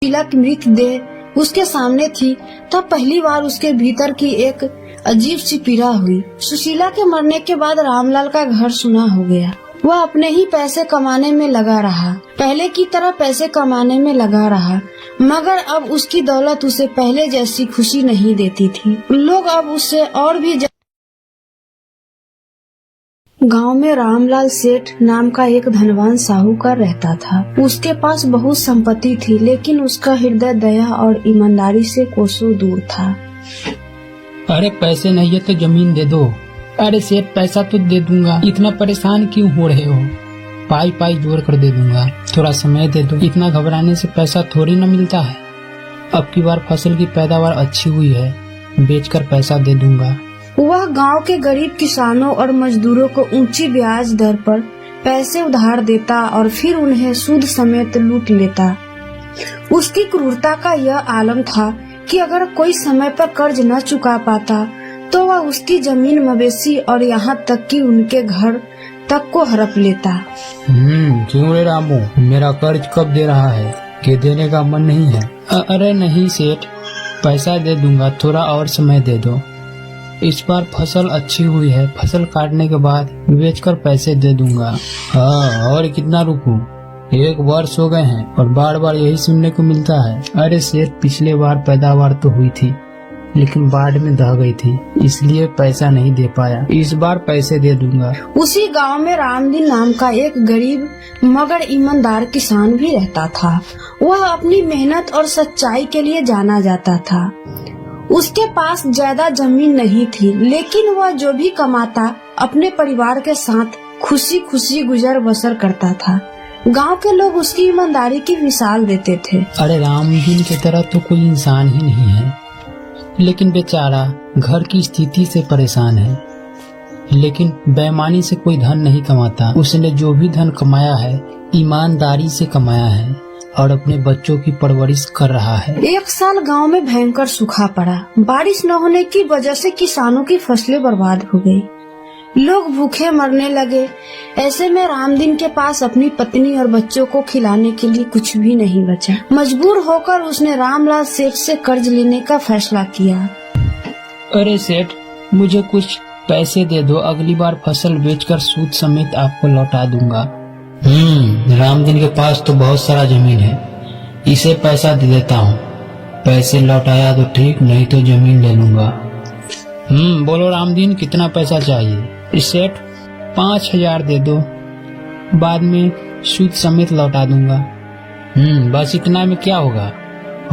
सुशीला की मृतदेह उसके सामने थी तब पहली बार उसके भीतर की एक अजीब सी पीड़ा हुई। सुशीला के मरने के बाद रामलाल का घर सुना हो गया। वह अपने ही पैसे कमाने में लगा रहा, पहले की तरह पैसे कमाने में लगा रहा, मगर अब उसकी दौलत उसे पहले जैसी खुशी नहीं देती थी। लोग अब उससे और भी गांव में रामलाल सेठ नाम का एक धनवान साहूकार रहता था। उसके पास बहुत संपत्ति थी, लेकिन उसका हृदय दया और ईमानदारी से कोसों दूर था। अरे पैसे नहीं है तो जमीन दे दो। अरे सेठ पैसा तो दे दूंगा, इतना परेशान क्यों हो रहे हो? पाई पाई जोड़ कर दे दूंगा, थोड़ा समय दे दो। इतना घबराने से पैसा थोड़ी न मिलता है। अब की बार फसल की पैदावार अच्छी हुई है, बेचकर पैसा दे दूंगा। वह गांव के गरीब किसानों और मजदूरों को ऊंची ब्याज दर पर पैसे उधार देता और फिर उन्हें सूद समेत लूट लेता। उसकी क्रूरता का यह आलम था कि अगर कोई समय पर कर्ज न चुका पाता तो वह उसकी जमीन, मवेशी और यहाँ तक कि उनके घर तक को हड़प लेता। क्यों रे रामू, मेरा कर्ज कब दे रहा है कि देने का मन नहीं है? अरे नहीं सेठ, पैसा दे दूंगा, थोड़ा और समय दे दो। इस बार फसल अच्छी हुई है, फसल काटने के बाद बेचकर पैसे दे दूंगा। हाँ, और कितना रुकूं? 1 वर्ष हो गए हैं और बार बार यही सुनने को मिलता है। अरे सेठ, पिछले बार पैदावार तो हुई थी, लेकिन बाढ़ में दह गई थी, इसलिए पैसा नहीं दे पाया। इस बार पैसे दे दूंगा। उसी गांव में रामदीन नाम का एक गरीब मगर ईमानदार किसान भी रहता था। वह अपनी मेहनत और सच्चाई के लिए जाना जाता था। उसके पास ज्यादा जमीन नहीं थी, लेकिन वह जो भी कमाता अपने परिवार के साथ खुशी खुशी गुजर बसर करता था। गांव के लोग उसकी ईमानदारी की मिसाल देते थे। अरे रामदीन की तरह तो कोई इंसान ही नहीं है, लेकिन बेचारा घर की स्थिति से परेशान है। लेकिन बेईमानी से कोई धन नहीं कमाता। उसने जो भी धन कमाया है ईमानदारी से कमाया है और अपने बच्चों की परवरिश कर रहा है। एक साल गांव में भयंकर सूखा पड़ा। बारिश न होने की वजह से किसानों की फसलें बर्बाद हो गई। लोग भूखे मरने लगे। ऐसे में रामदीन के पास अपनी पत्नी और बच्चों को खिलाने के लिए कुछ भी नहीं बचा। मजबूर होकर उसने रामलाल सेठ से कर्ज लेने का फैसला किया। अरे सेठ, मुझे कुछ पैसे दे दो, अगली बार फसल बेचकर सूद समेत आपको लौटा दूंगा। रामदीन के पास तो बहुत सारा जमीन है, इसे पैसा दे देता हूँ। पैसे लौटाया तो ठीक, नहीं तो जमीन ले लूंगा। बोलो रामदीन, कितना पैसा चाहिए? सेठ, 5000 दे दो, बाद में सूद समेत लौटा दूंगा। बस इतना में क्या होगा,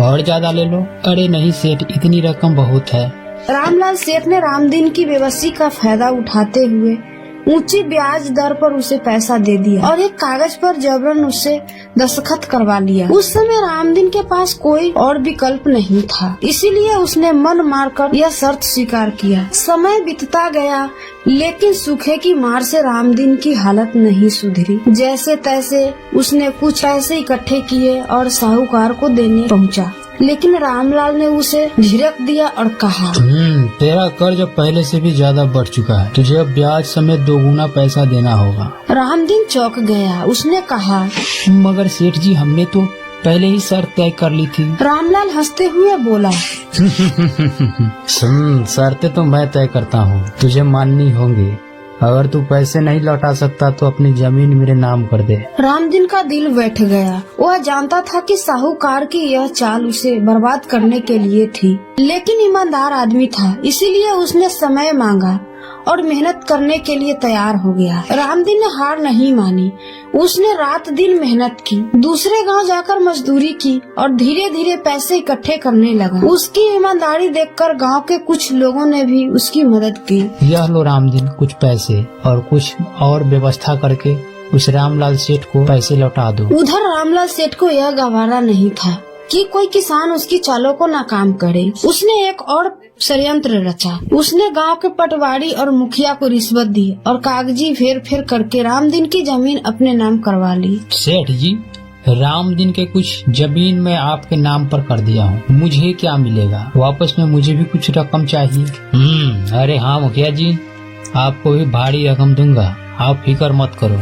और ज्यादा ले लो। अरे नहीं सेठ, इतनी रकम बहुत है। रामलाल सेठ ने रामदीन की बेबसी का फायदा उठाते हुए ऊंची ब्याज दर पर उसे पैसा दे दिया और एक कागज पर जबरन उससे दस्तखत करवा लिया। उस समय रामदीन के पास कोई और विकल्प नहीं था, इसीलिए उसने मन मारकर यह शर्त स्वीकार किया। समय बीतता गया, लेकिन सूखे की मार से रामदीन की हालत नहीं सुधरी। जैसे तैसे उसने कुछ पैसे इकट्ठे किए और साहूकार को देने पहुंचा, लेकिन रामलाल ने उसे झिड़क दिया और कहा, तेरा कर्ज पहले से भी ज्यादा बढ़ चुका है, तुझे अब ब्याज समेत 2 गुना पैसा देना होगा। रामदीन चौंक गया। उसने कहा, मगर सेठ जी, हमने तो पहले ही शर्त तय कर ली थी। रामलाल हंसते हुए बोला, शर्तें तो मैं तय करता हूँ, तुझे माननी होंगी। अगर तू पैसे नहीं लौटा सकता तो अपनी जमीन मेरे नाम कर दे। रामदीन का दिल बैठ गया। वह जानता था कि साहूकार की यह चाल उसे बर्बाद करने के लिए थी, लेकिन ईमानदार आदमी था, इसीलिए उसने समय मांगा और मेहनत करने के लिए तैयार हो गया। रामदीन ने हार नहीं मानी। उसने रात दिन मेहनत की, दूसरे गांव जाकर मजदूरी की और धीरे धीरे पैसे इकट्ठे करने लगा। उसकी ईमानदारी देखकर गांव के कुछ लोगों ने भी उसकी मदद की। यह लो रामदीन, कुछ पैसे और कुछ और व्यवस्था करके उस रामलाल सेठ को पैसे लौटा दो। उधर रामलाल सेठ को यह गवारा नहीं था कि कोई किसान उसकी चालों को नाकाम करे। उसने एक और षड्यंत्र रचा। उसने गांव के पटवारी और मुखिया को रिश्वत दी और कागजी फेर फेर करके रामदीन की जमीन अपने नाम करवा ली। सेठ जी, रामदीन के कुछ जमीन मैं आपके नाम पर कर दिया हूँ, मुझे क्या मिलेगा? वापस में मुझे भी कुछ रकम चाहिए। अरे हाँ मुखिया जी, आपको भी भारी रकम दूंगा, आप फिक्र मत करो।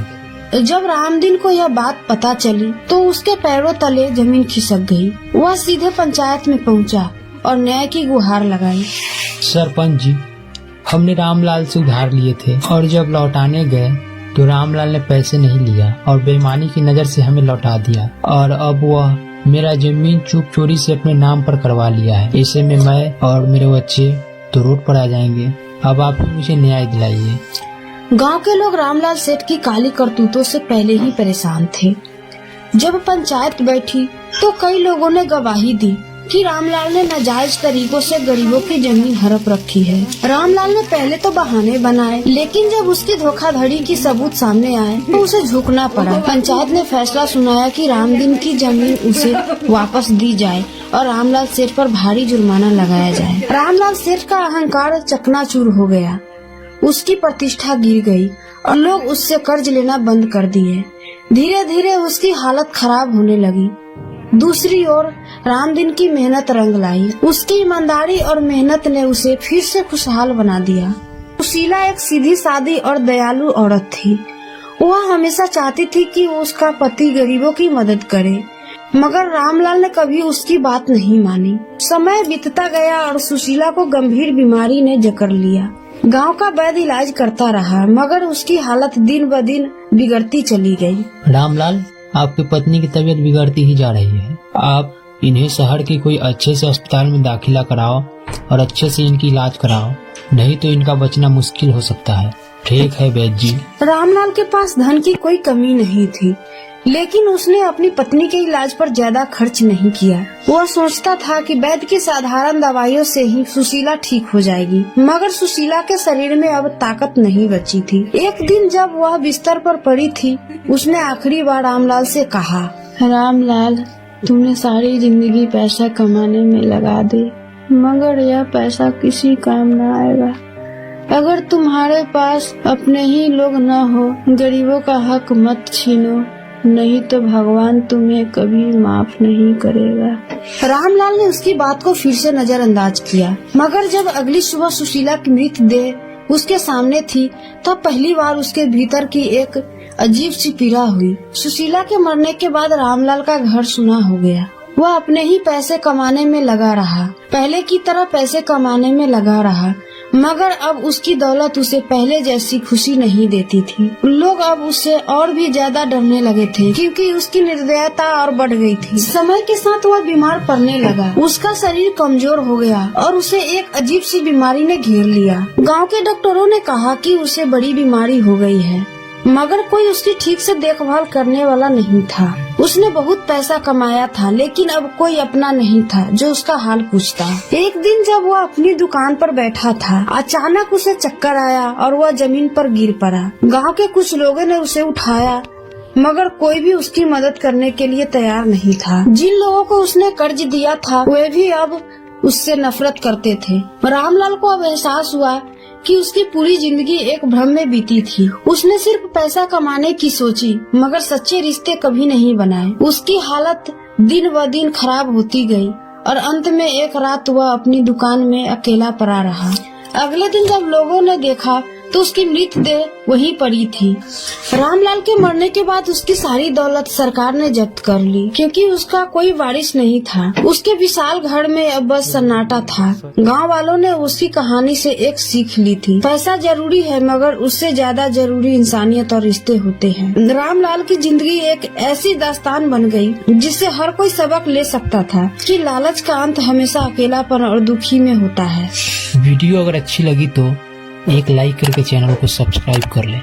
जब रामदीन को यह बात पता चली तो उसके पैरों तले जमीन खिसक गई। वह सीधे पंचायत में पहुंचा और न्याय की गुहार लगाई। सरपंच जी, हमने रामलाल से उधार लिए थे और जब लौटाने गए तो रामलाल ने पैसे नहीं लिया और बेईमानी की नजर से हमें लौटा दिया और अब वह मेरा जमीन चुप चोरी से अपने नाम पर करवा लिया है। ऐसे में मैं और मेरे बच्चे तो रोड पर आ जाएंगे। अब आप ही मुझे न्याय दिलाइए। गांव के लोग रामलाल सेठ की काली करतूतों से पहले ही परेशान थे। जब पंचायत बैठी तो कई लोगों ने गवाही दी कि रामलाल ने नाजायज तरीकों से गरीबों की जमीन हड़प रखी है। रामलाल ने पहले तो बहाने बनाए, लेकिन जब उसकी धोखाधड़ी की सबूत सामने आए तो उसे झुकना पड़ा। पंचायत ने फैसला सुनाया कि रामदीन की जमीन उसे वापस दी जाए और रामलाल सेठ पर भारी जुर्माना लगाया जाए। रामलाल सेठ का अहंकार चकनाचूर हो गया, उसकी प्रतिष्ठा गिर गई और लोग उससे कर्ज लेना बंद कर दिए। धीरे धीरे उसकी हालत खराब होने लगी। दूसरी ओर रामदीन की मेहनत रंग लाई। उसकी ईमानदारी और मेहनत ने उसे फिर से खुशहाल बना दिया। सुशीला एक सीधी सादी और दयालु औरत थी। वह हमेशा चाहती थी कि उसका पति गरीबों की मदद करे, मगर रामलाल ने कभी उसकी बात नहीं मानी। समय बीतता गया और सुशीला को गंभीर बीमारी ने जकड़ लिया। गांव का वैद्य इलाज करता रहा, मगर उसकी हालत दिन ब दिन बिगड़ती चली गई। रामलाल, आपकी पत्नी की तबीयत बिगड़ती ही जा रही है। आप इन्हें शहर के कोई अच्छे से अस्पताल में दाखिला कराओ और अच्छे से इनकी इलाज कराओ, नहीं तो इनका बचना मुश्किल हो सकता है। ठीक है वैद्य जी। रामलाल के पास धन की कोई कमी नहीं थी, लेकिन उसने अपनी पत्नी के इलाज पर ज्यादा खर्च नहीं किया। वह सोचता था कि वैद्य की साधारण दवाइयों से ही सुशीला ठीक हो जाएगी, मगर सुशीला के शरीर में अब ताकत नहीं बची थी। एक दिन जब वह बिस्तर पर पड़ी थी, उसने आखिरी बार रामलाल से कहा, रामलाल, तुमने सारी जिंदगी पैसा कमाने में लगा दी, मगर यह पैसा किसी काम न आएगा। अगर तुम्हारे पास अपने ही लोग न हो, गरीबों का हक मत छीनो, नहीं तो भगवान तुम्हें कभी माफ नहीं करेगा। रामलाल ने उसकी बात को फिर से नजरअंदाज किया, मगर जब अगली सुबह सुशीला की मृतदेह उसके सामने थी, तब पहली बार उसके भीतर की एक अजीब सी पीड़ा हुई। सुशीला के मरने के बाद रामलाल का घर सुना हो गया। वह अपने ही पैसे कमाने में लगा रहा, पहले की तरह पैसे कमाने में लगा रहा, मगर अब उसकी दौलत उसे पहले जैसी खुशी नहीं देती थी। लोग अब उससे और भी ज्यादा डरने लगे थे, क्योंकि उसकी निर्दयता और बढ़ गई थी। समय के साथ वह बीमार पड़ने लगा। उसका शरीर कमजोर हो गया और उसे एक अजीब सी बीमारी ने घेर लिया। गांव के डॉक्टरों ने कहा कि उसे बड़ी बीमारी हो गई है, मगर कोई उसकी ठीक से देखभाल करने वाला नहीं था। उसने बहुत पैसा कमाया था, लेकिन अब कोई अपना नहीं था जो उसका हाल पूछता। एक दिन जब वह अपनी दुकान पर बैठा था, अचानक उसे चक्कर आया और वह जमीन पर गिर पड़ा। गांव के कुछ लोगों ने उसे उठाया, मगर कोई भी उसकी मदद करने के लिए तैयार नहीं था। जिन लोगों को उसने कर्ज दिया था, वे भी अब उससे नफरत करते थे। रामलाल को अब एहसास हुआ कि उसकी पूरी जिंदगी एक भ्रम में बीती थी। उसने सिर्फ पैसा कमाने की सोची, मगर सच्चे रिश्ते कभी नहीं बनाए। उसकी हालत दिन ब दिन खराब होती गई और अंत में एक रात वह अपनी दुकान में अकेला पड़ा रहा। अगले दिन जब लोगों ने देखा तो उसकी मृतदेह वहीं पड़ी थी। रामलाल के मरने के बाद उसकी सारी दौलत सरकार ने जब्त कर ली, क्योंकि उसका कोई वारिस नहीं था। उसके विशाल घर में अब बस सन्नाटा था। गांव वालों ने उसकी कहानी से एक सीख ली थी, पैसा जरूरी है, मगर उससे ज्यादा जरूरी इंसानियत और रिश्ते होते हैं। रामलाल की जिंदगी एक ऐसी दास्तान बन गई जिससे हर कोई सबक ले सकता था कि लालच का अंत हमेशा अकेलापन और दुखी में होता है। वीडियो अगर अच्छी लगी तो एक लाइक करके चैनल को सब्सक्राइब कर लें।